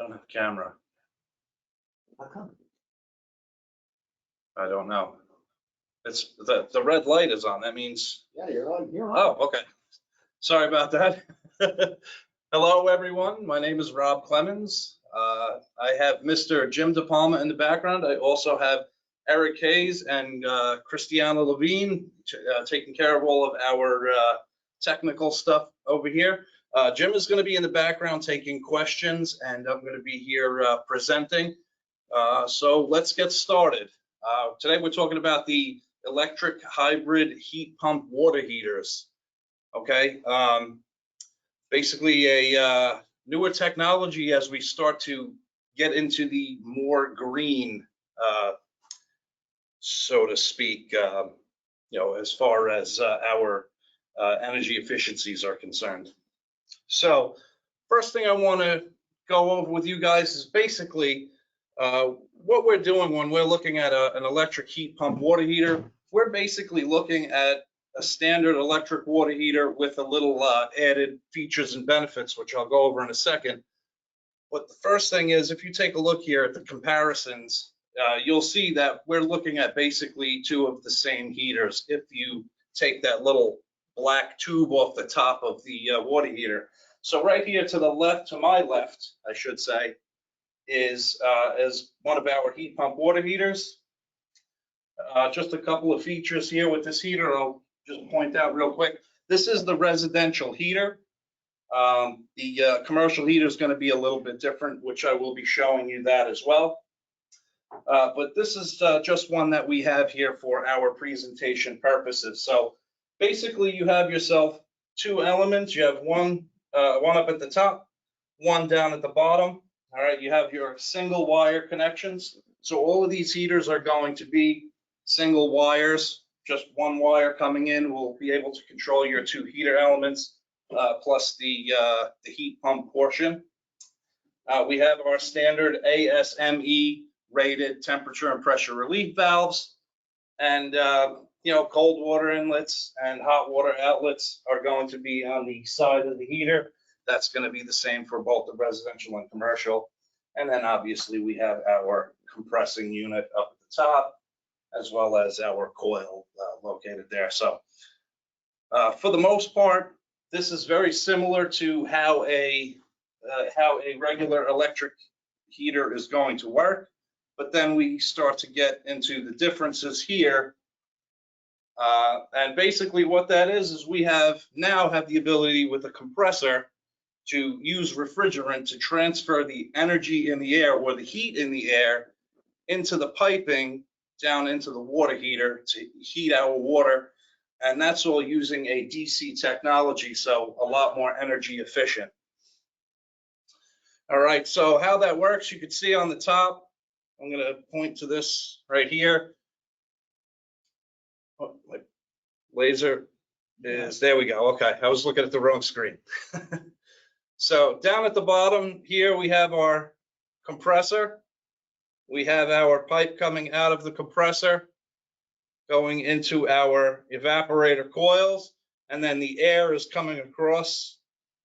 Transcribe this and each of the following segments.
don't have a camera. How come? I don't know. It's the red light is on. That means, Yeah, you're on. You're on. oh, okay. Sorry about that. Hello, everyone. My name is Rob Clemens. I have Mr. Jim De Palma in the background. I also have Eric Hayes and Christiana Levine taking care of all of our technical stuff over here. Jim is going to be in the background taking questions, and I'm going to be here presenting. So let's get started. Today we're talking about the electric hybrid heat pump water heaters. Okay, basically a newer technology as we start to get into the more green, so to speak, as far as our energy efficiencies are concerned. So first thing I want to go over with you guys is basically what we're doing when we're looking at an electric heat pump water heater. We're basically looking at a standard electric water heater with a little added features and benefits, which I'll go over in a second. But the first thing is, if you take a look here at the comparisons, you'll see that we're looking at basically two of the same heaters. If you take that little black tube off the top of the water heater. So right here to the left, to my left, I should say, is one of our heat pump water heaters. Just a couple of features here with this heater I'll just point out real quick. This is the residential heater. The commercial heater is going to be a little bit different, which I will be showing you that as well. But this is just one that we have here for our presentation purposes. So basically you have yourself two elements. You have one up at the top, one down at the bottom. All right, you have your single wire connections. So all of these heaters are going to be single wires, just one wire coming in will be able to control your two heater elements, plus the heat pump portion. We have our standard ASME rated temperature and pressure relief valves, and cold water inlets and hot water outlets are going to be on the side of the heater. That's going to be the same for both the residential and commercial. And then obviously we have our compressing unit up at the top, as well as our coil located there. So for the most part, this is very similar to how a regular electric heater is going to work. But then we start to get into the differences here. And basically what that is we now have the ability with a compressor to use refrigerant to transfer the energy in the air or the heat in the air into the piping down into the water heater to heat our water. And that's all using a DC technology, so a lot more energy efficient. All right, so how that works, you can see on the top, I'm going to point to this right here. Oh, my laser is, there we go. Okay, I was looking at the wrong screen. So down at the bottom here, we have our compressor. We have our pipe coming out of the compressor, going into our evaporator coils, and then the air is coming across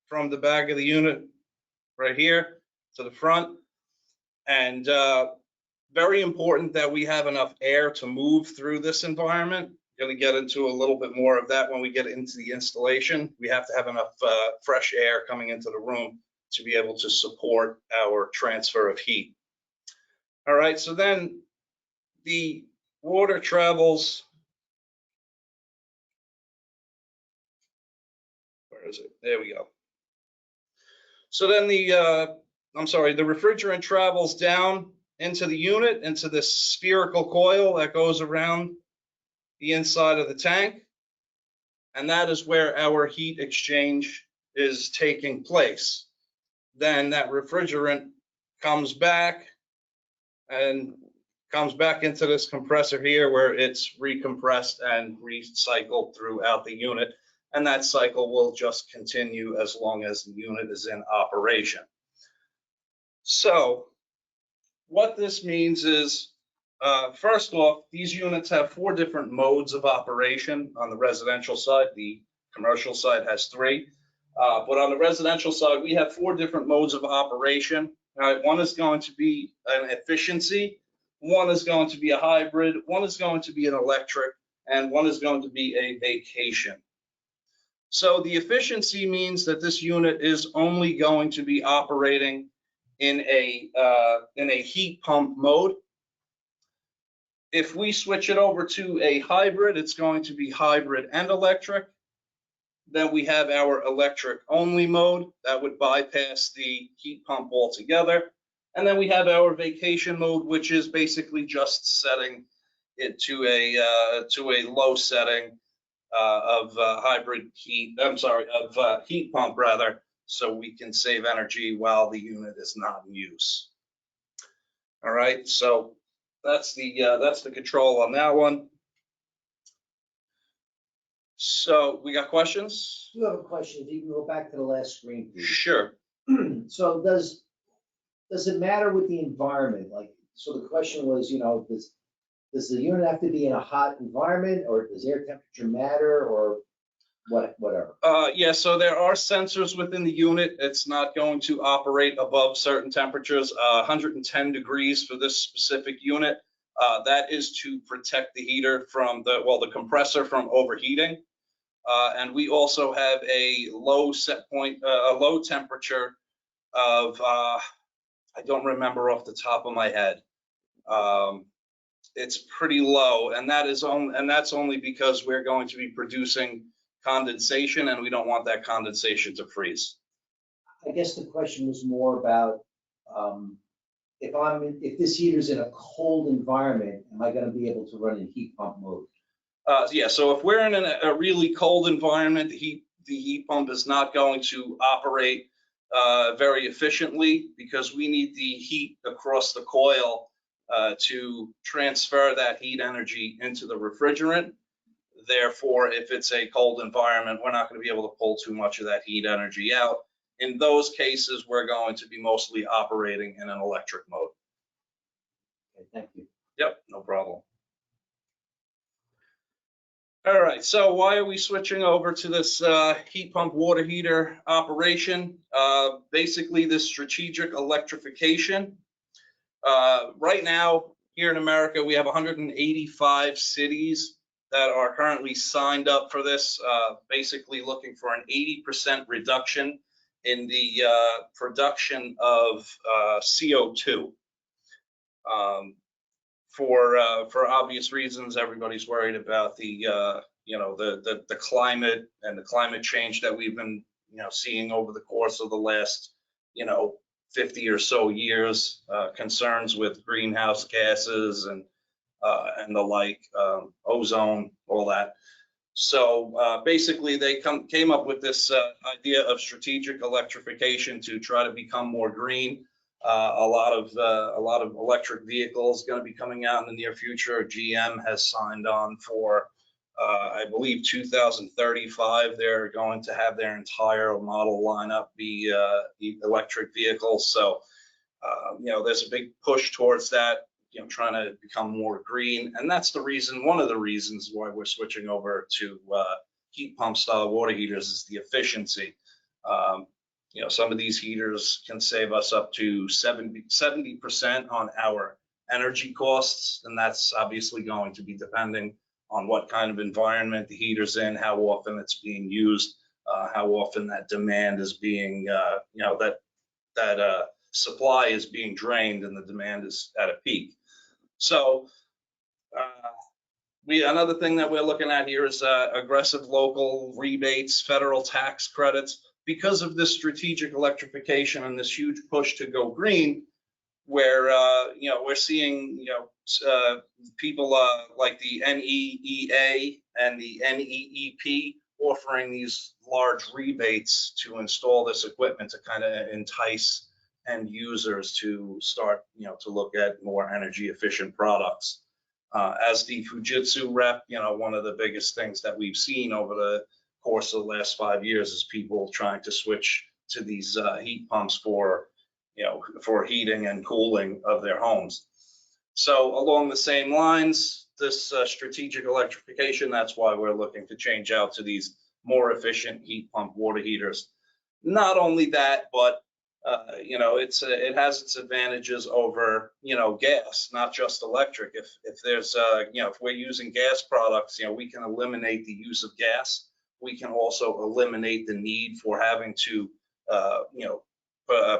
from the back of the unit right here to the front. And very important that we have enough air to move through this environment. Going to get into a little bit more of that when we get into the installation. We have to have enough fresh air coming into the room to be able to support our transfer of heat. All right, so then the water travels, where is it? There we go. So then the refrigerant travels down into the unit, into this spherical coil that goes around the inside of the tank, and that is where our heat exchange is taking place. Then that refrigerant comes back into this compressor here, where it's recompressed and recycled throughout the unit, and that cycle will just continue as long as the unit is in operation. So what this means is, first off, these units have 4 different modes of operation on the residential side. The commercial side has 3. But on the residential side, we have 4 different modes of operation. All right, one is going to be an efficiency, one is going to be a hybrid, one is going to be an electric, and one is going to be a vacation. So the efficiency means that this unit is only going to be operating in a heat pump mode. If we switch it over to a hybrid, it's going to be hybrid and electric. Then we have our electric only mode that would bypass the heat pump altogether. And then we have our vacation mode, which is basically just setting it to a low setting of hybrid heat. I'm sorry, of heat pump rather, so we can save energy while the unit is not in use. All right, so that's the control on that one. So we got questions? You have a question, if you can go back to the last screen, please. Sure. So does it matter with the environment? Like, so the question was, you know, does the unit have to be in a hot environment, or does air temperature matter, or whatever? Yeah, so there are sensors within the unit. It's not going to operate above certain temperatures. 110 degrees for this specific unit. That is to protect the heater from the compressor from overheating. And we also have a low set point, a low temperature of, I don't remember off the top of my head. It's pretty low, and that's only because we're going to be producing condensation, and we don't want that condensation to freeze. I guess the question was more about if this heater's in a cold environment, am I going to be able to run in heat pump mode? Yeah, so if we're in a really cold environment, the heat pump is not going to operate very efficiently, because we need the heat across the coil to transfer that heat energy into the refrigerant. Therefore, if it's a cold environment, we're not going to be able to pull too much of that heat energy out. In those cases, we're going to be mostly operating in an electric mode. Okay, thank you. Yep, no problem. All right, so why are we switching over to this heat pump water heater operation? Basically, this strategic electrification. Right now, here in America, we have 185 cities that are currently signed up for this, basically looking for an 80% reduction in the production of CO2. For obvious reasons, everybody's worried about the the climate and the climate change that we've been seeing over the course of the last 50 or so years, concerns with greenhouse gases and the like, ozone, all that. So basically, they came up with this idea of strategic electrification to try to become more green. A lot of electric vehicles going to be coming out in the near future. GM has signed on for, I believe, 2035. They're going to have their entire model lineup be electric vehicles. So, there's a big push towards that, trying to become more green. And that's one of the reasons why we're switching over to heat pump style water heaters is the efficiency. Some of these heaters can save us up to 70% on our energy costs, and that's obviously going to be depending on what kind of environment the heater's in, how often it's being used, how often that demand is being, that supply is being drained and the demand is at a peak. So another thing that we're looking at here is aggressive local rebates, federal tax credits. Because of this strategic electrification and this huge push to go green, where we're seeing people like the NEEA and the NEEP offering these large rebates to install this equipment to kind of entice end users to start to look at more energy efficient products. As the Fujitsu rep, one of the biggest things that we've seen over the course of the last 5 years is people trying to switch to these heat pumps for heating and cooling of their homes. So along the same lines, this strategic electrification, that's why we're looking to change out to these more efficient heat pump water heaters. Not only that, but you know, it has its advantages over, you know, gas, not just electric. If there's, you know, if we're using gas products, you know, we can eliminate the use of gas. We can also eliminate the need for having to, you know,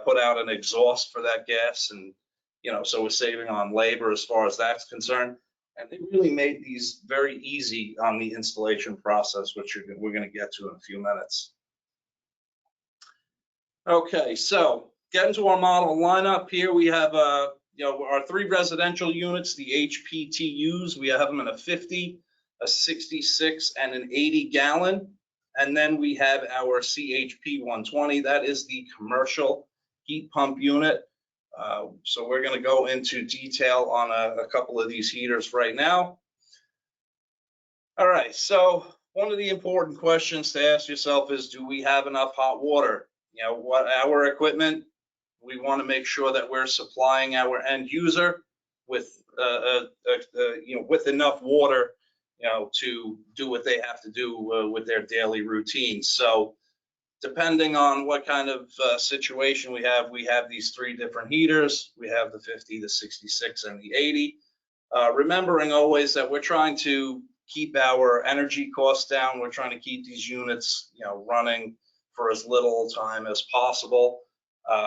put out an exhaust for that gas, and you know, so we're saving on labor as far as that's concerned. And they really made these very easy on the installation process, which we're going to get to in a few minutes. Okay, so getting to our model lineup here, we have you know, our 3 residential units, the HPTUs. We have them in a 50, a 66, and an 80 gallon. And then we have our CHP 120. That is the commercial heat pump unit. So we're going to go into detail on a couple of these heaters right now. All right, so one of the important questions to ask yourself is, do we have enough hot water? You know, what our equipment, we want to make sure that we're supplying our end user with, you know, with enough water, you know, to do what they have to do with their daily routines. So depending on what kind of situation we have these 3 different heaters. We have the 50, the 66, and the 80. Remembering always that we're trying to keep our energy costs down. We're trying to keep these units, you know, running for as little time as possible.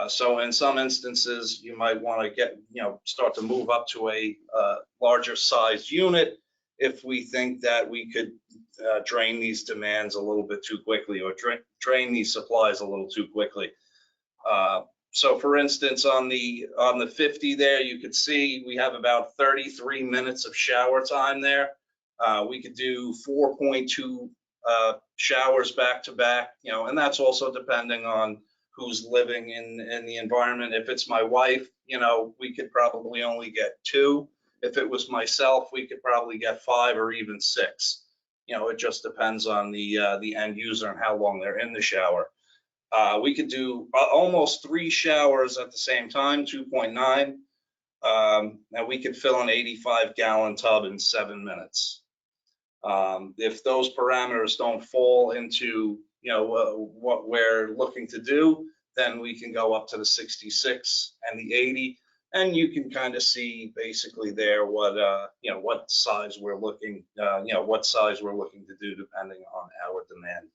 So in some instances, you might want to get, you know, start to move up to a larger size unit if we think that we could drain these demands a little bit too quickly, or drain these supplies a little too quickly. So for instance, on the 50 there, you could see we have about 33 minutes of shower time there. We could do 4.2 showers back to back, you know, and that's also depending on who's living in the environment. If it's my wife, you know, we could probably only get 2. If it was myself, we could probably get 5 or even 6. You know, it just depends on the end user and how long they're in the shower. We could do almost 3 showers at the same time, 2.9. And we could fill an 85-gallon tub in 7 minutes. If those parameters don't fall into, you know, what we're looking to do, then we can go up to the 66 and the 80, and you can kind of see basically there what you know, what size we're looking, you know, what size we're looking to do depending on our demand.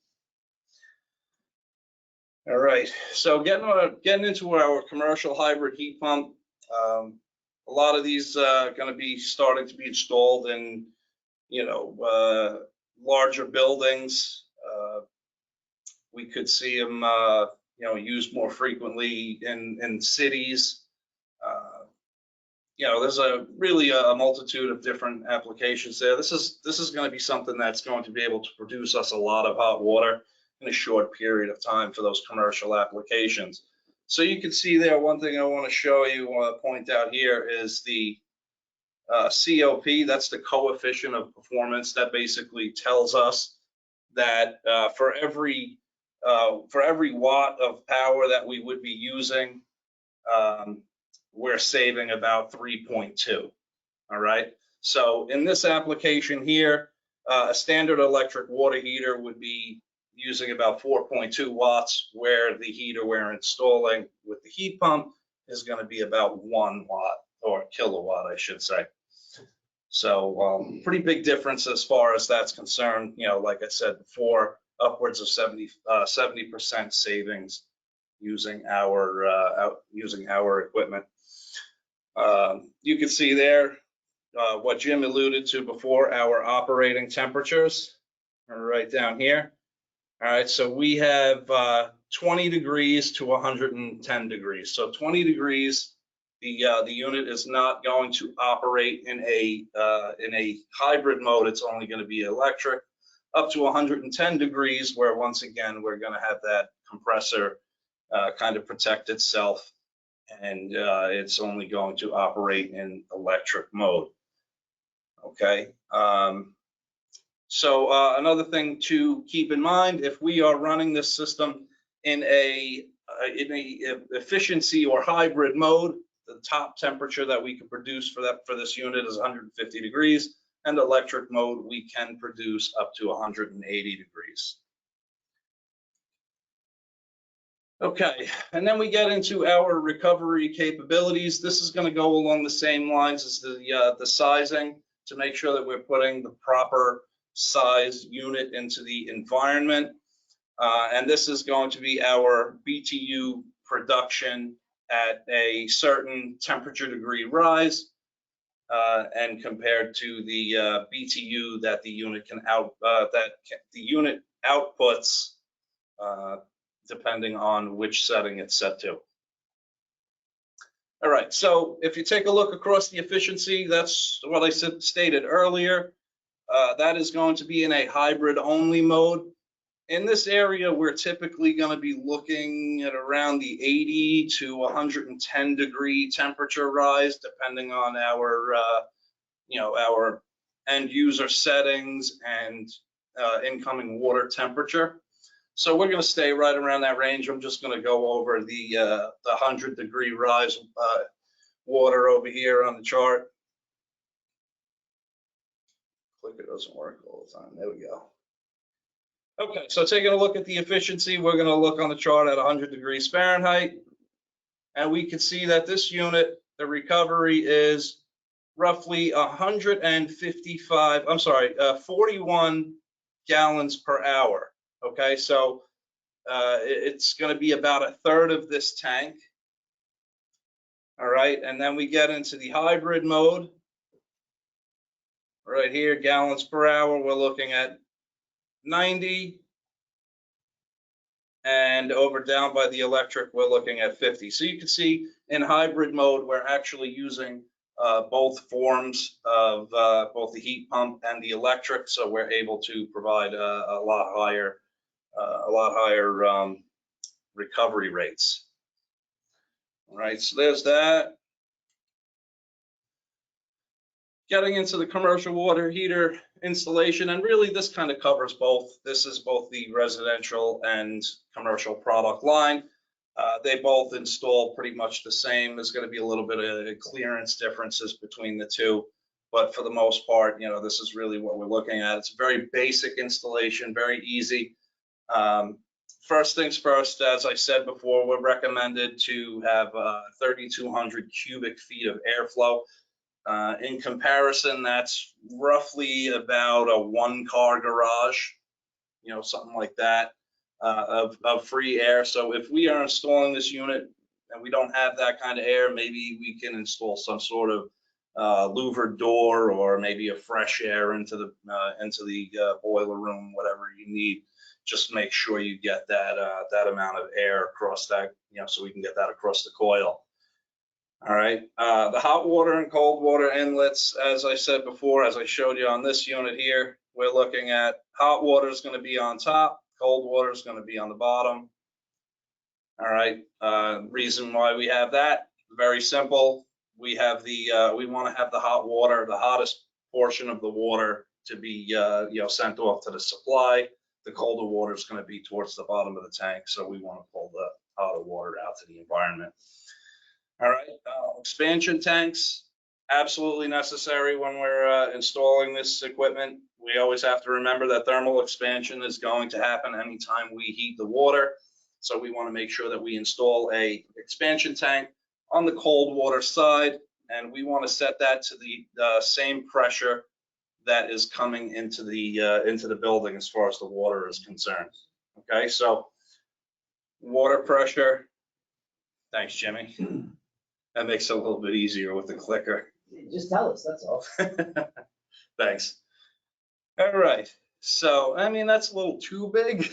All right, so getting into our commercial hybrid heat pump. A lot of these are going to be starting to be installed in, you know, larger buildings. We could see them, you know, used more frequently in cities. You know, there's really a multitude of different applications there. This is going to be something that's going to be able to produce us a lot of hot water in a short period of time for those commercial applications. So you can see there, one thing I want to show you, point out here, is the COP. That's the coefficient of performance. That basically tells us that for every watt of power that we would be using, we're saving about 3.2. All right. So in this application here, a standard electric water heater would be using about 4.2 watts, where the heater we're installing with the heat pump is going to be about 1 watt, or kilowatt, I should say. So pretty big difference as far as that's concerned. You know, like I said before, upwards of 70% savings using our equipment. You can see there what Jim alluded to before, our operating temperatures are right down here. All right, so we have 20 degrees to 110 degrees. So 20 degrees, the unit is not going to operate in a hybrid mode. It's only going to be electric. Up to 110 degrees, where once again we're going to have that compressor kind of protect itself, and it's only going to operate in electric mode. Okay. So another thing to keep in mind, if we are running this system in a efficiency or hybrid mode, the top temperature that we can produce for this unit is 150 degrees, and electric mode we can produce up to 180 degrees. Okay, and then we get into our recovery capabilities. This is going to go along the same lines as the sizing to make sure that we're putting the proper size unit into the environment. And this is going to be our BTU production at a certain temperature degree rise, and compared to the BTU that the unit outputs, depending on which setting it's set to. All right, so if you take a look across the efficiency, that's what I stated earlier. That is going to be in a hybrid only mode. In this area, we're typically going to be looking at around the 80 to 110 degree temperature rise, depending on our, our end user settings and incoming water temperature. So we're going to stay right around that range. I'm just going to go over the 100 degree rise water over here on the chart. Clicker doesn't work all the time. There we go. Okay, so taking a look at the efficiency, we're going to look on the chart at 100 degrees Fahrenheit, and we can see that this unit, the recovery is roughly 41 gallons per hour. Okay, so it's going to be about a third of this tank. All right, and then we get into the hybrid mode. Right here, gallons per hour, we're looking at 90. And over down by the electric, we're looking at 50. So you can see in hybrid mode, we're actually using both forms of both the heat pump and the electric. So we're able to provide a lot higher recovery rates. All right, so there's that. Getting into the commercial water heater installation, and really this kind of covers both. This is both the residential and commercial product line. They both install pretty much the same. There's going to be a little bit of clearance differences between the two, but for the most part, this is really what we're looking at. It's a very basic installation, very easy. First things first, as I said before, we're recommended to have 3,200 cubic feet of airflow. In comparison, that's roughly about a one-car garage, something like that, of free air. So if we are installing this unit and we don't have that kind of air, maybe we can install some sort of louvered door or maybe a fresh air into the boiler room, whatever you need. Just make sure you get that amount of air across that, so we can get that across the coil. All right, the hot water and cold water inlets, as I said before, as I showed you on this unit here, we're looking at hot water is going to be on top, cold water is going to be on the bottom. All right, reason why we have that, very simple. We have we want to have the hot water, the hottest portion of the water to be sent off to the supply. The colder water is going to be towards the bottom of the tank, so we want to pull the hotter water out to the environment. All right, expansion tanks, absolutely necessary when we're installing this equipment. We always have to remember that thermal expansion is going to happen anytime we heat the water. So we want to make sure that we install a expansion tank on the cold water side, and we want to set that to the same pressure that is coming into the building as far as the water is concerned. Okay, so water pressure. Thanks, Jimmy. That makes it a little bit easier with the clicker. Just tell us, that's all. Thanks. All right, so I mean that's a little too big.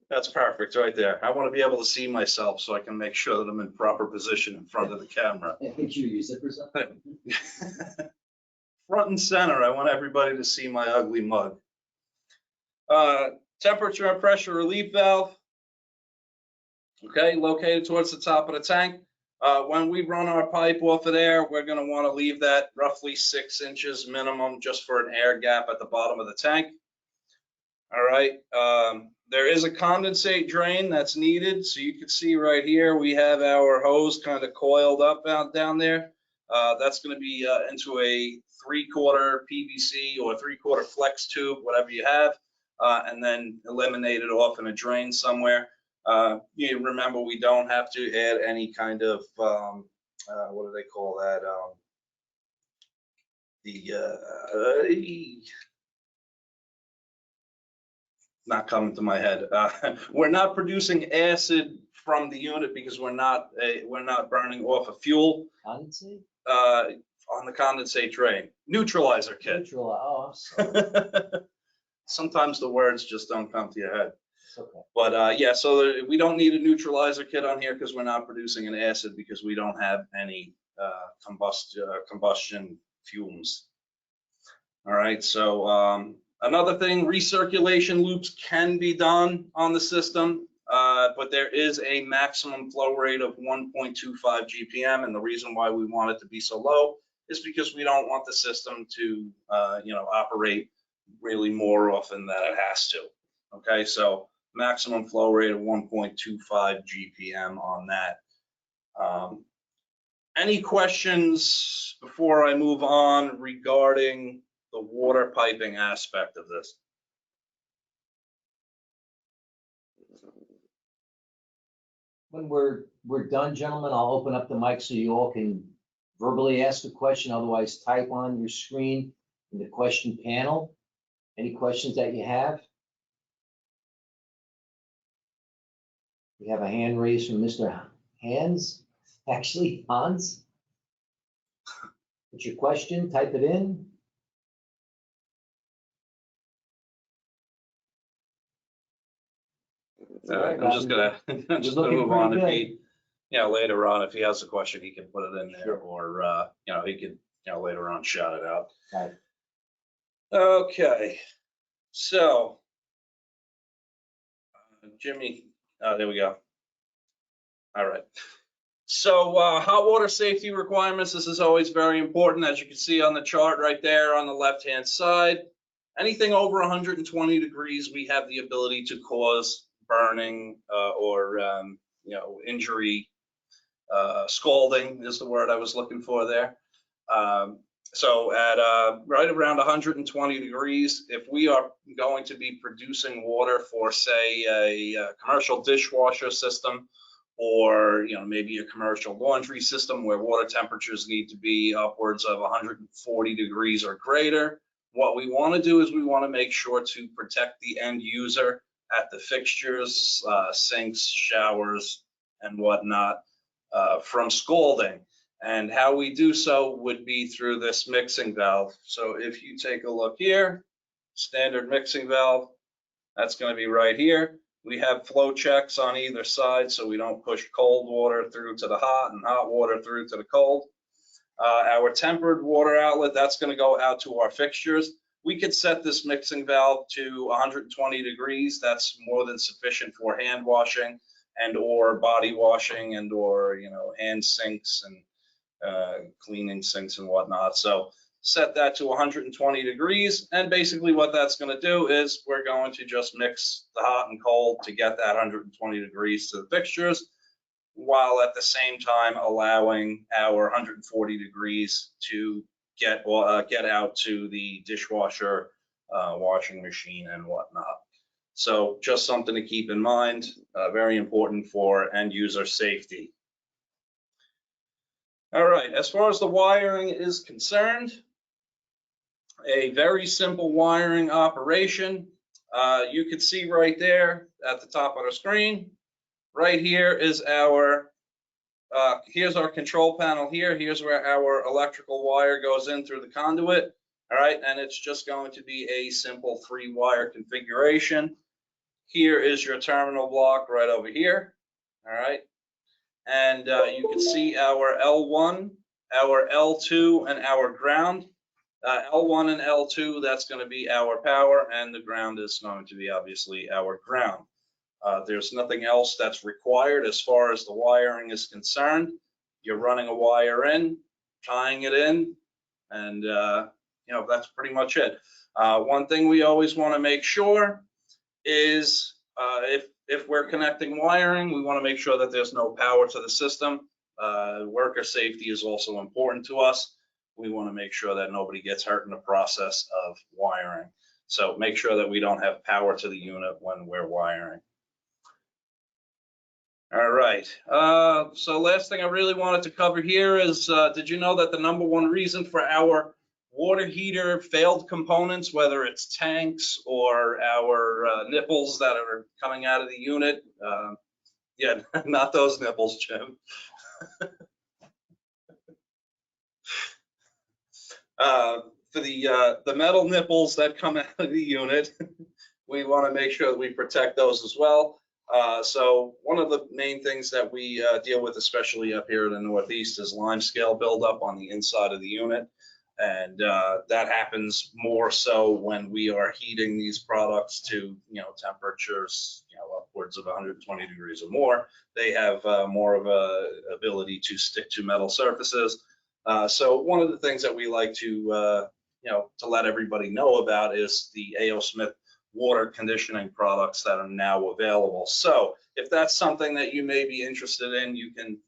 That's perfect right there. I want to be able to see myself so I can make sure that I'm in proper position in front of the camera. I think you use it for something. Front and center, I want everybody to see my ugly mug. Temperature and pressure relief valve. Okay, located towards the top of the tank. When we run our pipe off of there, we're going to want to leave that roughly 6 inches minimum just for an air gap at the bottom of the tank. All right, there is a condensate drain that's needed. So you can see right here, we have our hose kind of coiled up down there. That's going to be into a 3/4 PVC or 3/4 flex tube, whatever you have. and then eliminate it off in a drain somewhere. You remember, we don't have to add any kind of, what do they call that? Not coming to my head. We're not producing acid from the unit because we're not burning off a fuel. Condensate? On the condensate drain. Neutralizer kit. Oh, I'm sorry. Sometimes the words just don't come to your head. It's okay. But yeah, so we don't need a neutralizer kit on here because we're not producing an acid, because we don't have any combustion fumes. All right, so another thing, recirculation loops can be done on the system, but there is a maximum flow rate of 1.25 GPM, and the reason why we want it to be so low is because we don't want the system to operate really more often than it has to. Okay, so maximum flow rate of 1.25 GPM on that. Any questions before I move on regarding the water piping aspect of this? When we're done, gentlemen, I'll open up the mic so you all can verbally ask a question, otherwise type on your screen in the question panel. Any questions that you have? We have a hand raised from Mr. Hans, actually, Hans. What's your question? Type it in. All right, I'm just gonna move on. If he, later on, if he has a question, he can put it in there, or he could, later on shout it out. Right. Okay, so Jimmy, there we go. All right. So hot water safety requirements. This is always very important, as you can see on the chart right there on the left-hand side. Anything over 120 degrees, we have the ability to cause burning or injury. Scalding is the word I was looking for there. So at right around 120 degrees, if we are going to be producing water for, say, a commercial dishwasher system, or maybe a commercial laundry system where water temperatures need to be upwards of 140 degrees or greater, what we want to do is we want to make sure to protect the end user at the fixtures, sinks, showers, and whatnot from scalding. And how we do so would be through this mixing valve. So if you take a look here, standard mixing valve, that's going to be right here. We have flow checks on either side, so we don't push cold water through to the hot and hot water through to the cold. Our tempered water outlet, that's going to go out to our fixtures. We could set this mixing valve to 120 degrees. That's more than sufficient for hand washing and or body washing and or hand sinks and cleaning sinks and whatnot. So set that to 120 degrees, and basically what that's going to do is we're going to just mix the hot and cold to get that 120 degrees to the fixtures, while at the same time allowing our 140 degrees to get out to the dishwasher, washing machine, and whatnot. So just something to keep in mind, very important for end user safety. All right, as far as the wiring is concerned, a very simple wiring operation. You can see right there at the top of the screen, right here is our, here's our control panel here. Here's where our electrical wire goes in through the conduit. All right, and it's just going to be a simple 3-wire configuration. Here is your terminal block right over here. All right, and you can see our L1, our L2, and our ground. L1 and L2, that's going to be our power, and the ground is going to be obviously our ground. There's nothing else that's required as far as the wiring is concerned. You're running a wire in, tying it in, and that's pretty much it. One thing we always want to make sure is if we're connecting wiring, we want to make sure that there's no power to the system. Worker safety is also important to us. We want to make sure that nobody gets hurt in the process of wiring. So make sure that we don't have power to the unit when we're wiring. All right, so last thing I really wanted to cover here is, did you know that the #1 reason for our water heater failed components, whether it's tanks or our nipples that are coming out of the unit, yeah, not those nipples, Jim. For the metal nipples that come out of the unit, we want to make sure that we protect those as well. So one of the main things that we deal with, especially up here in the Northeast, is limescale buildup on the inside of the unit. And that happens more so when we are heating these products to, temperatures, upwards of 120 degrees or more. They have more of a ability to stick to metal surfaces. So one of the things that we like to, to let everybody know about is the A.O. Smith water conditioning products that are now available. So if that's something that you may be interested in, you can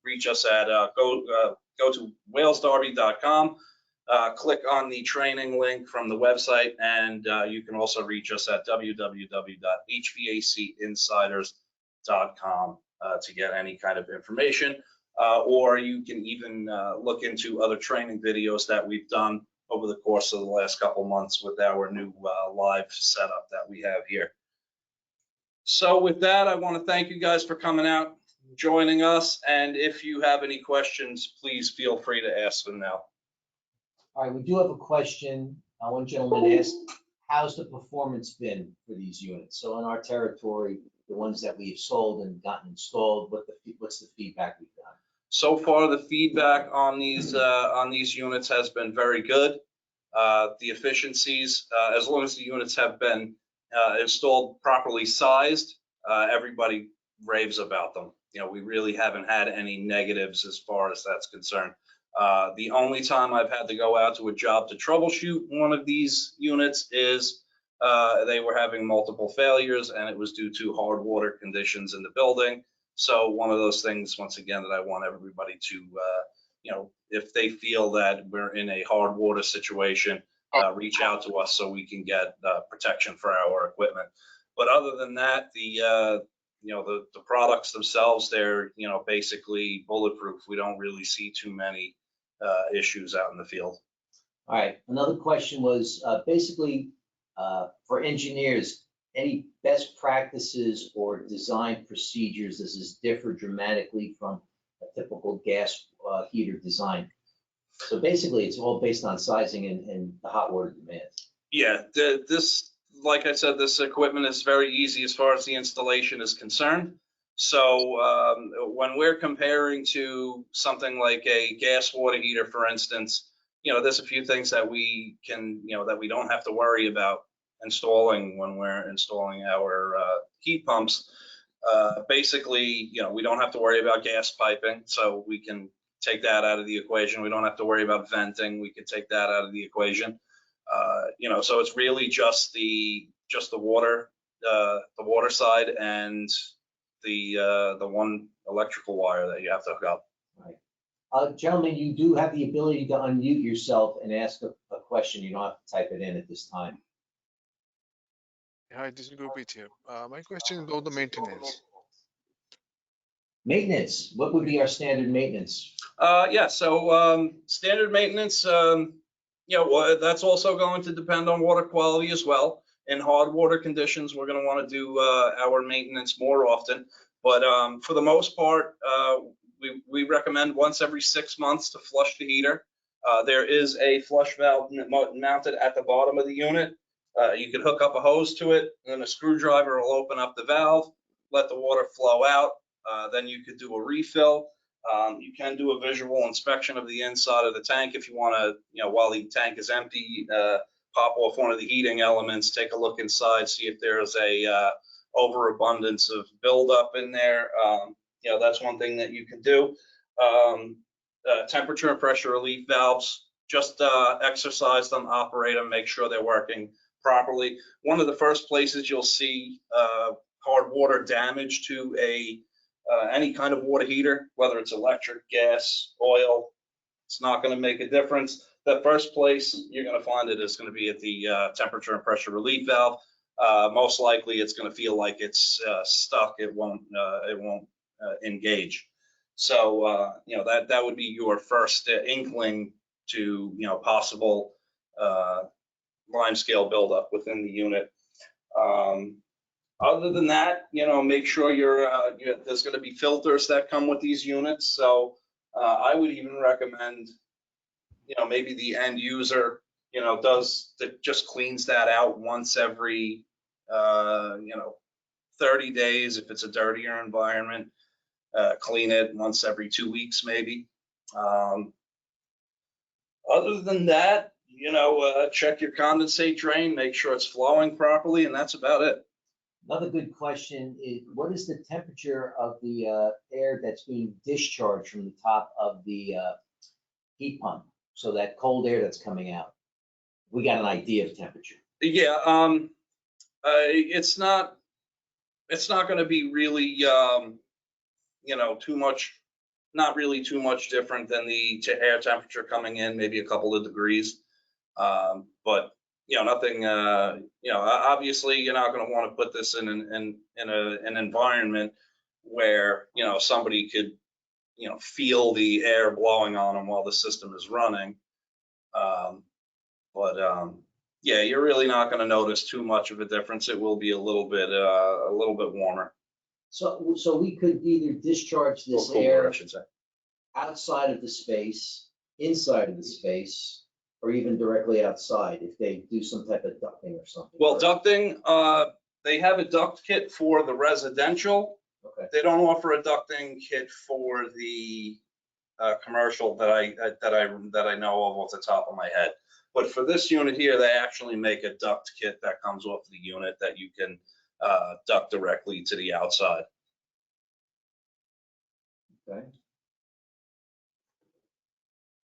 reach us at go to Wales-Darby.com, click on the training link from the website, and you can also reach us at www.hvacinsiders.com to get any kind of information, or you can even look into other training videos that we've done over the course of the last couple months with our new live setup that we have here. So with that, I want to thank you guys for coming out, joining us, and if you have any questions, please feel free to ask them now. All right, we do have a question. One gentleman asked, how's the performance been for these units? So in our territory, the ones that we've sold and gotten installed, what's the feedback we've gotten? So far, the feedback on these units has been very good. The efficiencies, as long as the units have been installed properly sized, everybody raves about them. We really haven't had any negatives as far as that's concerned. The only time I've had to go out to a job to troubleshoot one of these units is they were having multiple failures, and it was due to hard water conditions in the building. So one of those things, once again, that I want everybody to, if they feel that we're in a hard water situation, reach out to us so we can get protection for our equipment. But other than that, the products themselves, they're, basically bulletproof. We don't really see too many issues out in the field. All right, another question was basically for engineers, any best practices or design procedures? Does this differ dramatically from a typical gas heater design? So basically, it's all based on sizing and the hot water demand. Yeah, this, like I said, this equipment is very easy as far as the installation is concerned. So when we're comparing to something like a gas water heater, for instance, there's a few things that we can, that we don't have to worry about installing when we're installing our heat pumps. Basically, we don't have to worry about gas piping, so we can take that out of the equation. We don't have to worry about venting. We can take that out of the equation. So it's really just the water side and the one electrical wire that you have to hook up. Right. Gentlemen, you do have the ability to unmute yourself and ask a question. You don't have to type it in at this time. Hi, this is Gurpreet here. My question is about the maintenance. Maintenance, what would be our standard maintenance? So standard maintenance, that's also going to depend on water quality as well. In hard water conditions, we're going to want to do our maintenance more often. But for the most part, we recommend once every 6 months to flush the heater. There is a flush valve mounted at the bottom of the unit. You can hook up a hose to it, and then a screwdriver will open up the valve, let the water flow out. Then you could do a refill. You can do a visual inspection of the inside of the tank if you want to, while the tank is empty, pop off one of the heating elements, take a look inside, see if there's a overabundance of buildup in there. That's one thing that you can do. Temperature and pressure relief valves, just exercise them, operate them, make sure they're working properly. One of the first places you'll see hard water damage to any kind of water heater, whether it's electric, gas, oil, it's not going to make a difference. the first place you're going to find it is going to be at the temperature and pressure relief valve. Most likely, it's going to feel like it's stuck. It won't engage. So that would be your first inkling to possible line scale buildup within the unit. Other than that, make sure there's going to be filters that come with these units. So I would even recommend, maybe the end user, just cleans that out once every, 30 days. If it's a dirtier environment, clean it once every 2 weeks, maybe. Other than that, check your condensate drain, make sure it's flowing properly, and that's about it. Another good question is, what is the temperature of the air that's being discharged from the top of the heat pump? So that cold air that's coming out, we got an idea of temperature. Yeah, it's not going to be really, too much, not really too much different than the air temperature coming in, maybe a couple of degrees. But nothing. Obviously, you're not going to want to put this in an environment where somebody could feel the air blowing on them while the system is running. Yeah, you're really not going to notice too much of a difference. It will be a little bit warmer. So we could either discharge this Cooler, air, I should say, outside of the space, inside of the space, or even directly outside if they do some type of ducting or something. Well, ducting, they have a duct kit for the residential. Okay. They don't offer a ducting kit for the commercial that I know of off the top of my head. But for this unit here, they actually make a duct kit that comes off the unit that you can duct directly to the outside. Okay.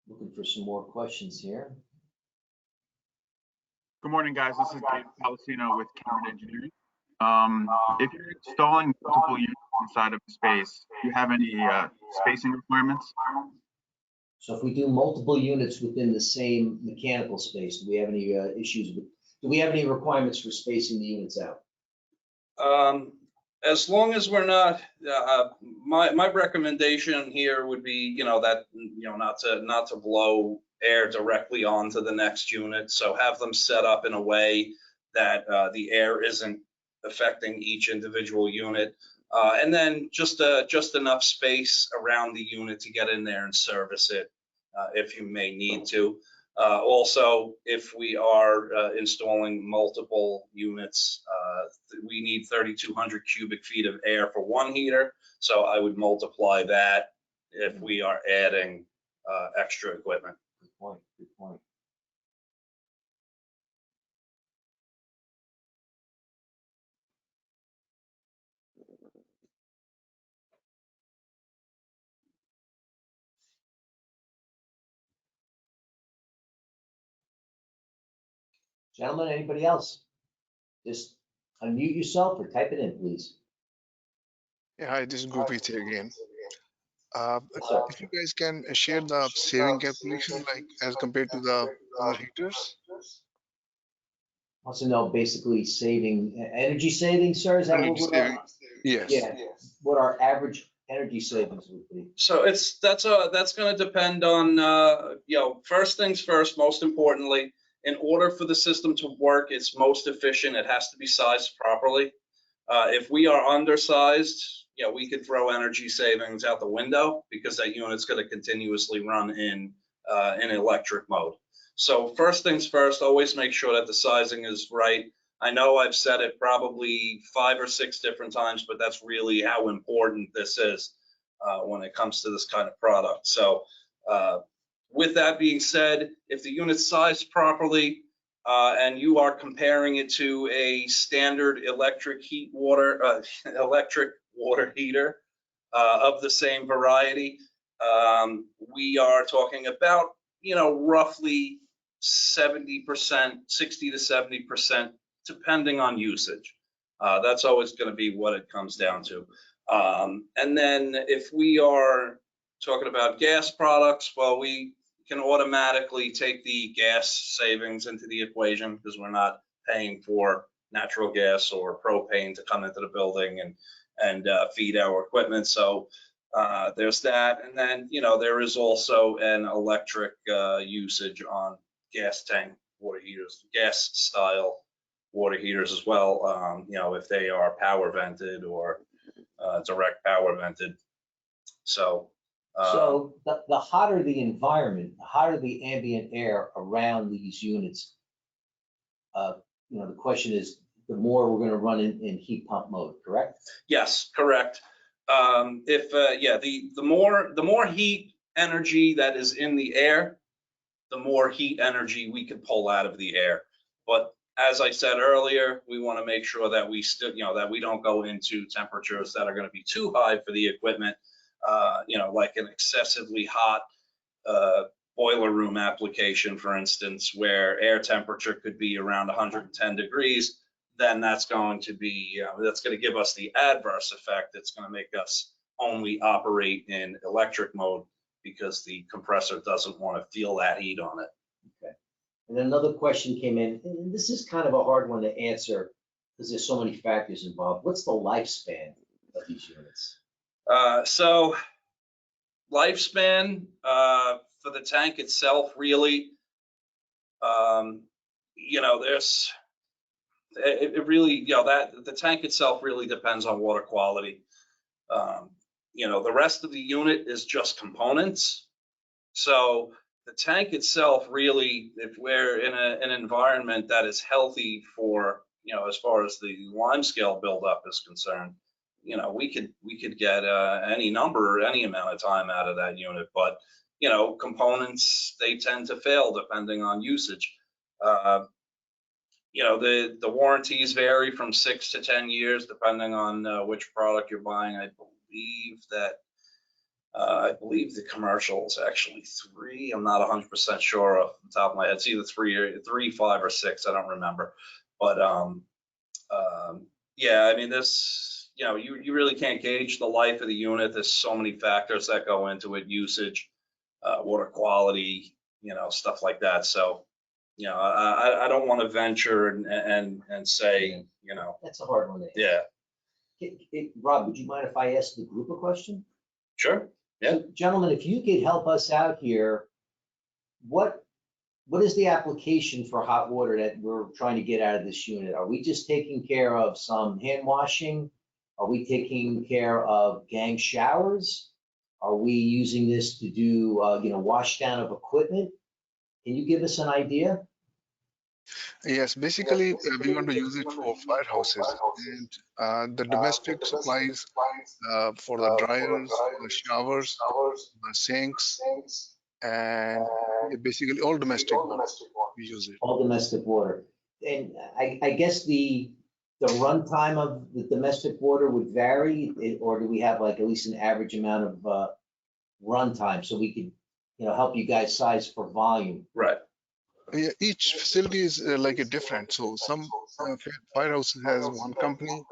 Looking for some more questions here. Good morning, guys. This is Dave Palacino with Cameron Engineering. If you're installing multiple units inside of a space, do you have any spacing requirements? So if we do multiple units within the same mechanical space, do we have any issues with, do we have any requirements for spacing the units out? As long as we're not, my recommendation here would be, that, not to blow air directly onto the next unit. So have them set up in a way that the air isn't affecting each individual unit. And then just enough space around the unit to get in there and service it if you may need to. Also, if we are installing multiple units, we need 3,200 cubic feet of air for one heater. So I would multiply that if we are adding extra equipment. Good point. Good point. Gentlemen, anybody else? Just unmute yourself or type it in, please. Yeah, hi, this is Gopi here again. sir? If you guys can share the saving calculation, like as compared to the other heaters. Wants to know basically saving, energy savings, sir? Is that Energy what saving. Yes. yeah, what our average energy savings would be? So that's going to depend on first things first. Most importantly, in order for the system to work, it's most efficient. It has to be sized properly. If we are undersized, we could throw energy savings out the window because that unit's going to continuously run in electric mode. So first things first, always make sure that the sizing is right. I know I've said it probably 5 or 6 different times, but that's really how important this is when it comes to this kind of product. So with that being said, if the unit's sized properly and you are comparing it to a standard electric water heater of the same variety, we are talking about, roughly 70%, 60 to 70%, depending on usage. That's always going to be what it comes down to. And then if we are talking about gas products, well, we can automatically take the gas savings into the equation because we're not paying for natural gas or propane to come into the building and feed our equipment. So there's that. And then, there is also an electric usage on gas tank water heaters, gas style water heaters as well, if they are power vented or direct power vented. So the hotter the environment, the hotter the ambient air around these units, the question is, the more we're going to run in heat pump mode, correct? yes, correct. The more heat energy that is in the air, the more heat energy we can pull out of the air. But as I said earlier, we want to make sure that we still, that we don't go into temperatures that are going to be too high for the equipment, like an excessively hot boiler room application, for instance, where air temperature could be around 110 degrees. Then that's going to be, that's going to give us the adverse effect. It's going to make us only operate in electric mode because the compressor doesn't want to feel that heat on it. Okay. And another question came in, and this is kind of a hard one to answer because there's so many factors involved. What's the lifespan of these units? So lifespan for the tank itself, really, there's, it really, that the tank itself really depends on water quality. The rest of the unit is just components. So the tank itself really, if we're in an environment that is healthy for, as far as the lime scale buildup is concerned, we could get any amount of time out of that unit. But, components, they tend to fail depending on usage. The warranties vary from 6 to 10 years, depending on which product you're buying. I believe the commercial is actually 3. I'm not 100% sure off the top of my head. It's either 3, 5, or 6. I don't remember. But I mean, this, you really can't gauge the life of the unit. There's so many factors that go into it: usage, water quality, stuff like that. So, I don't want to venture and say, That's a hard one to answer. Yeah. Rob, would you mind if I ask the group a question? Sure. Yeah. So, gentlemen, if you could help us out here, what is the application for hot water that we're trying to get out of this unit? Are we just taking care of some hand washing? Are we taking care of gang showers? Are we using this to do, wash down of equipment? Can you give us an idea? Yes, basically we want to use it for firehouses and the domestic supplies for the dryers, the showers, the sinks, and basically all domestic water we use it. All domestic water. And I guess the runtime of the domestic water would vary, or do we have like at least an average amount of runtime so we could, help you guys size for volume? Right. Yeah, each facility is like a different. So some firehouse has one company,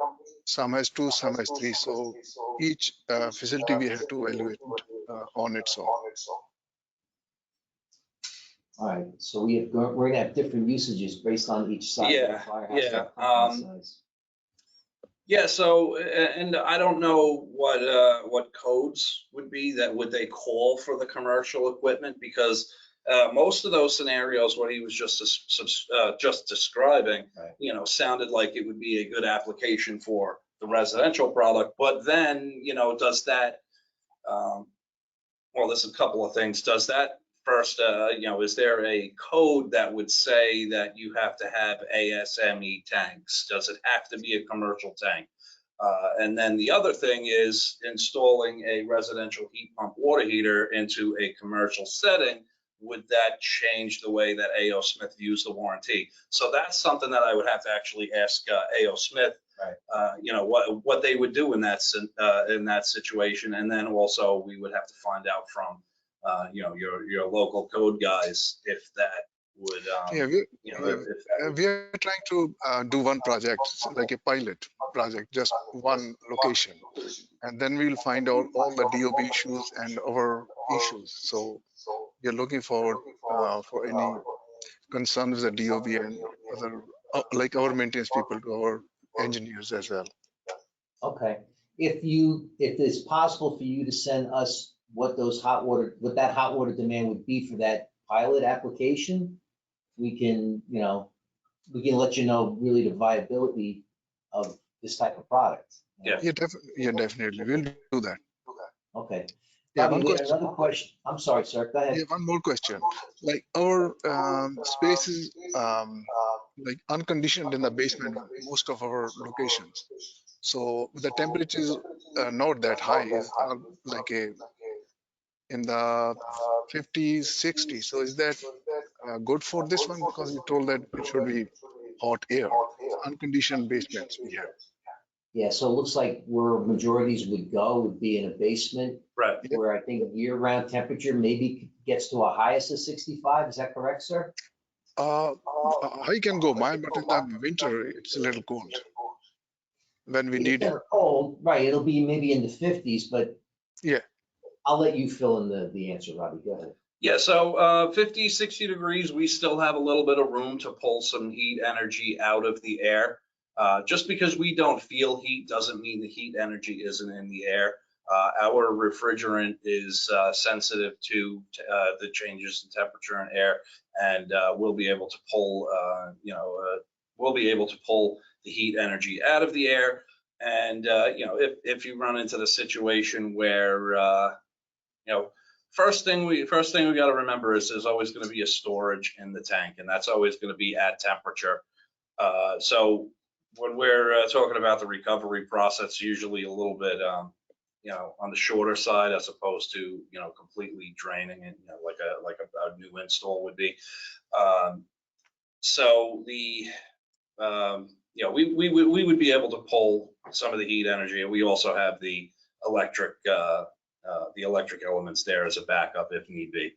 some has 2, some has 3. So each facility we have to evaluate on its own. All right, so we're gonna have different usages based on each size of the firehouse. So, and I don't know what codes would be that would they call for the commercial equipment, because most of those scenarios, what he was just describing, Right. Sounded like it would be a good application for the residential product. But then, does that, there's a couple of things. Does that first, is there a code that would say that you have to have ASME tanks? Does it have to be a commercial tank? And then the other thing is installing a residential heat pump water heater into a commercial setting. Would that change the way that A.O. Smith views the warranty? So that's something that I would have to actually ask A.O. Smith, right. What they would do in that situation, and then also we would have to find out from your local code guys if that would we are trying to do one project, like a pilot project, just one location, and then we will find out all the DOB issues and our issues. So we are looking forward for any concern with the DOB and other, like our maintenance people, to our engineers as well. Okay. If it's possible for you to send us what that hot water demand would be for that pilot application, we can let you know really the viability of this type of product. Yeah. Yeah, definitely. We'll do that. Okay. Yeah, Bobby, one we had question. another question. I'm sorry, sir. Go ahead. Yeah, one more question. Like our space is like unconditioned in the basement, most of our locations. So the temperature is not that high, is like in the 50s, 60s. So is that good for this one? Because you told that it should be hot air. It's unconditioned basements we have. Yeah, so it looks like where majorities would go would be in a basement Right. where I think year-round temperature maybe gets to a highest of 65. Is that correct, sir? I can go mine, but in the winter it's a little cold when we It's need it. never cold, right? It'll be maybe in the 50s, but Yeah. I'll let you fill in the answer, Robbie. Go ahead. Yeah, so 50, 60 degrees, we still have a little bit of room to pull some heat energy out of the air. Just because we don't feel heat doesn't mean the heat energy isn't in the air. Our refrigerant is sensitive to the changes in temperature and air, and we'll be able to pull, the heat energy out of the air. And if you run into the situation where first thing we got to remember is there's always going to be a storage in the tank, and that's always going to be at temperature. So when we're talking about the recovery process, usually a little bit, on the shorter side as opposed to, completely draining it, like a new install would be. So we would be able to pull some of the heat energy, and we also have the electric elements there as a backup if need be.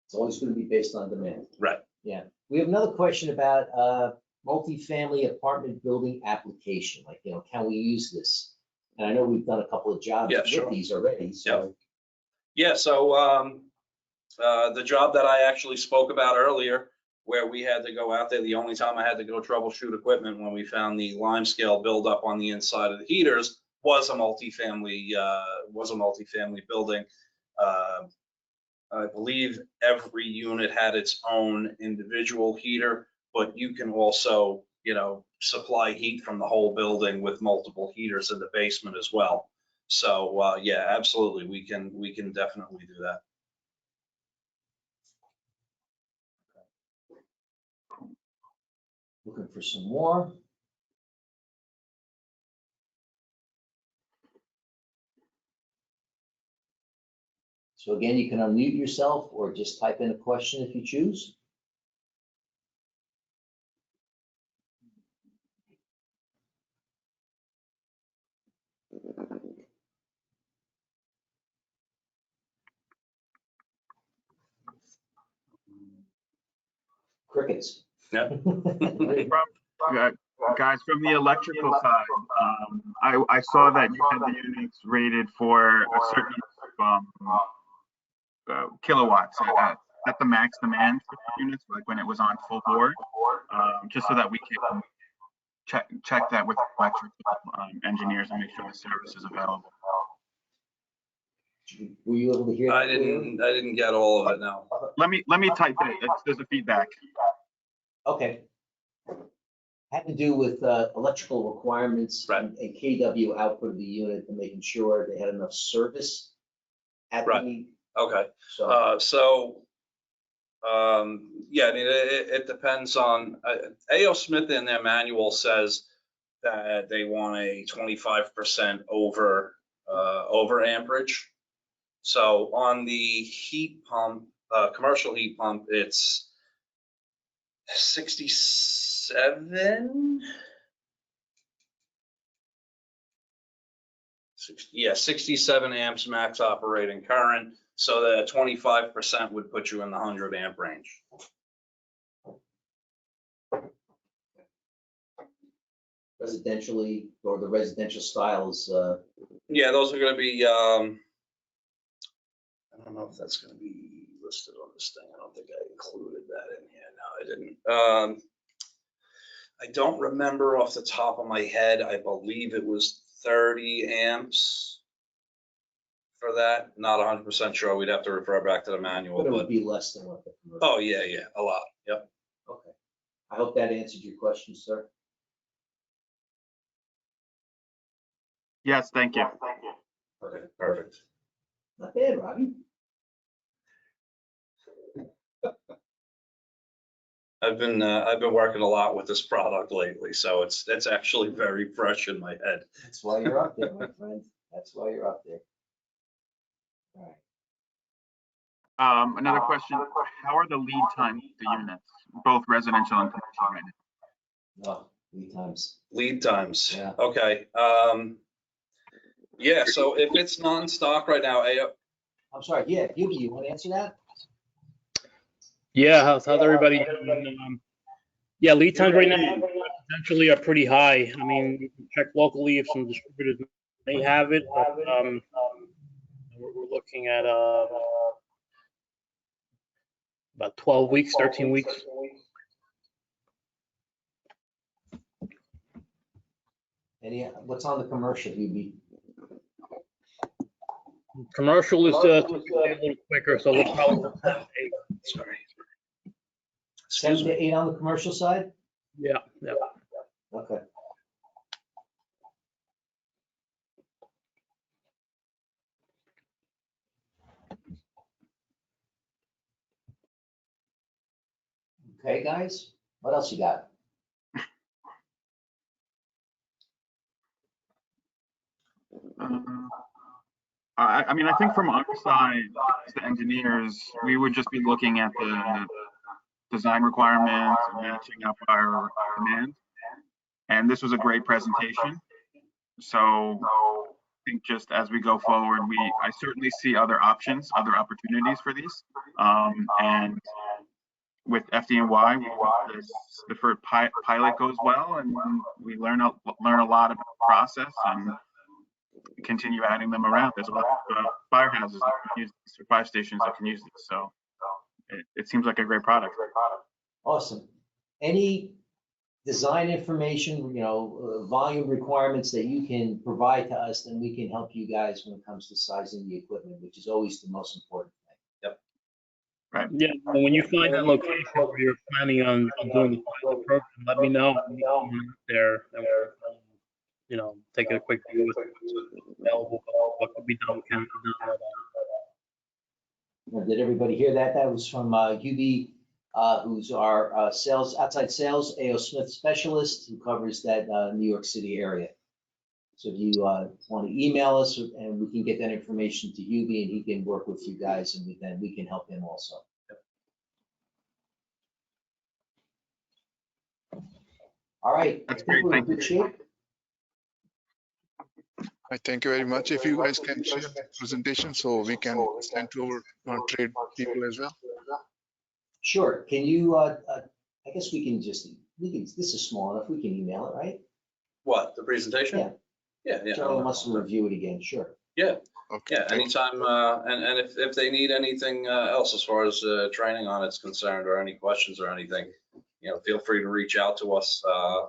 It's always going to be based on demand. Right. Yeah. We have another question about multifamily apartment building application. Like, can we use this? And I know we've done a couple of jobs with these already. So. Yeah. So the job that I actually spoke about earlier, where we had to go out there, the only time I had to go troubleshoot equipment when we found the limescale buildup on the inside of the heaters, was a multifamily building. I believe every unit had its own individual heater, but you can also, supply heat from the whole building with multiple heaters in the basement as well. So yeah, absolutely, we can definitely do that. Looking for some more. So again, you can unmute yourself or just type in a question if you choose. Crickets. Yeah. Guys, from the electrical side, I saw that you had the units rated for a certain kilowatts at the max demand for the units, like when it was on full board, just so that we can check that with electrical engineers and make sure the service is available. Were you able to hear that? I didn't get all of it now. Let me type it. There's a feedback. Okay. Had to do with electrical requirements and kW output of the unit and making sure they had enough service at the. Okay. Yeah, I mean, it depends on, A.O. Smith in their manual says that they want a 25% over amperage. So on the heat pump, commercial heat pump, it's 67. Yeah, 67 amps max operating current. So the 25% would put you in the 100 amp range. Residentially, or the residential styles. Yeah, those are going to be, I don't know if that's going to be listed on this thing. I don't think I included that in here. No, I didn't. I don't remember off the top of my head. I believe it was 30 amps for that. Not 100% sure. We'd have to refer back to the manual. But it would But be less than what the commercial. oh yeah, a lot. Yep. Okay. I hope that answered your question, sir. Yes, thank you. Okay, perfect. Not bad, Robbie. I've been working a lot with this product lately, so it's actually very fresh in my head. That's why you're up there, my friend. That's why you're up there. All right. Another question, how are the lead times of the units, both residential and commercial right now? Oh, lead times. Lead times. Yeah. Okay. Yeah. So if it's non-stock right now, I'm sorry. Yeah, Yuki, you want to answer that? Yeah, how's everybody doing? Yeah, lead times right now essentially are pretty high. I mean, you can check locally if some distributors may have it, but we're looking at about 12 weeks, 13 weeks. What's on the commercial, Yuki? Commercial is a little quicker, so we'll probably sorry. 7 to 8 on the commercial side? yeah. Okay. Okay, guys, what else you got? I mean, I think from our side, as the engineers, we would just be looking at the design requirements and matching up our demand. And this was a great presentation. So I think just as we go forward, I certainly see other options, other opportunities for these. And with FDNY, we hope the first pilot goes well, and we learn a lot about the process and continue adding them around. There's a lot of firehouses that can use this, or fire stations that can use this. So it seems like a great product. Awesome. Any design information, volume requirements that you can provide to us, then we can help you guys when it comes to sizing the equipment, which is always the most important thing. Yep. Right. Yeah, when you find that location where you're planning on doing the pilot program, let me know. We'll be there and we'll, take a quick view with what's available, what could be done, can be done. Did everybody hear that? That was from UB, who's our outside sales AO Smith specialist, who covers that New York City area. So if you want to email us, and we can get that information to UB, and he can work with you guys, and then we can help him also. All right. That's great. Thank you. Good shape. I thank you very much. If you guys can share the presentation so we can send to our trade people as well. Sure. Can you, I guess this is small enough. We can email it, right? What, the presentation? Yeah. Yeah. Joe wants to review it again. Sure. Yeah. Okay. Yeah, anytime, and if they need anything else as far as training on it's concerned, or any questions or anything, feel free to reach out to us.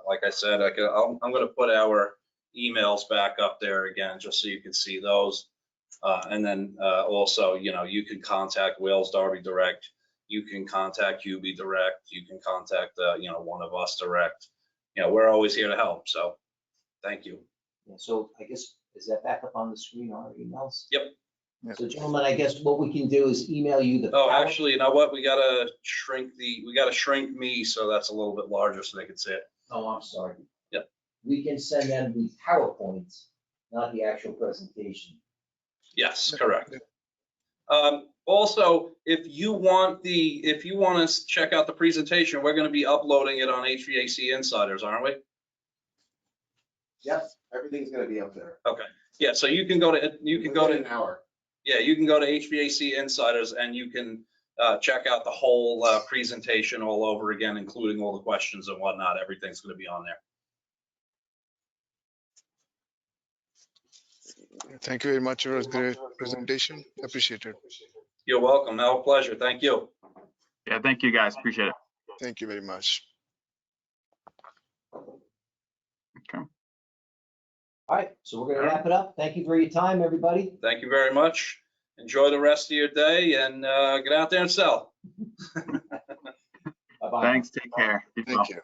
Like I said, I'm going to put our emails back up there again, just so you can see those. And then also, you can contact Wales-Darby direct. You can contact UB direct. You can contact, one of us direct. We're always here to help. So thank you. Yeah, so I guess, is that back up on the screen, our emails? Yep. So gentlemen, I guess what we can do is email you the. Oh, actually, you know what? We gotta shrink me so that's a little bit larger so they can see it. Oh, I'm sorry. Yep. We can send them the PowerPoints, not the actual presentation. Yes, correct. Also, if you want to check out the presentation, we're going to be uploading it on HVAC Insiders, aren't we? Yep, everything's gonna be up there. Okay. Yeah. So you can go to Within an hour. Yeah, you can go to HVAC Insiders and you can check out the whole presentation all over again, including all the questions and whatnot. Everything's going to be on there. Thank you very much. It was a great presentation. Appreciate it. You're welcome. Our pleasure. Thank you. Yeah, thank you guys. Appreciate it. Thank you very much. Okay. All right, so we're gonna wrap it up. Thank you for your time, everybody. Thank you very much. Enjoy the rest of your day and get out there and sell. Bye-bye. Thanks. Take care. Be well. Thank you.